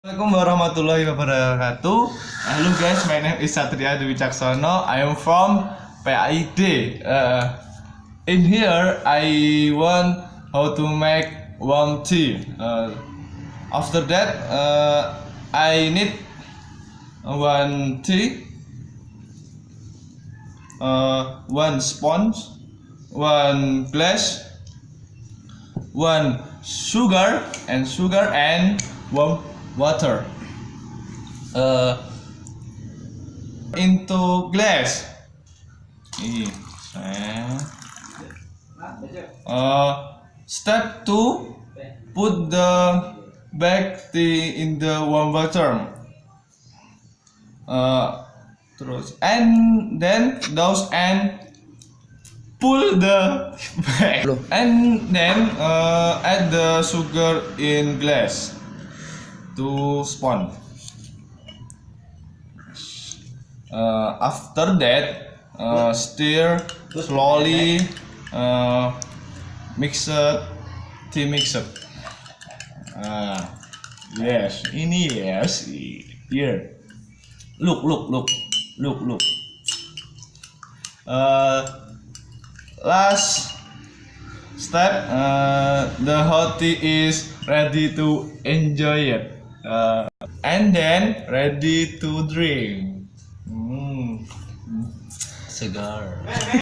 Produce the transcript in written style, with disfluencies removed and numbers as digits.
Assalamualaikum warahmatullahi wabarakatuh. Hello guys, my name is Satria Dewi Caksono. I am from PAID. In here, I want how to make warm tea. After that, I need one tea, one sponge, one glass, one sugar and warm water into glass. Step 2, put the black tea in the warm water. And then douse and pull the back, and then add the sugar in glass to sponge. After that, stir slowly, mix it. Yes, ini yes, here. Look. Last step, the hot tea is ready to enjoy it, and then ready to drink. Segar.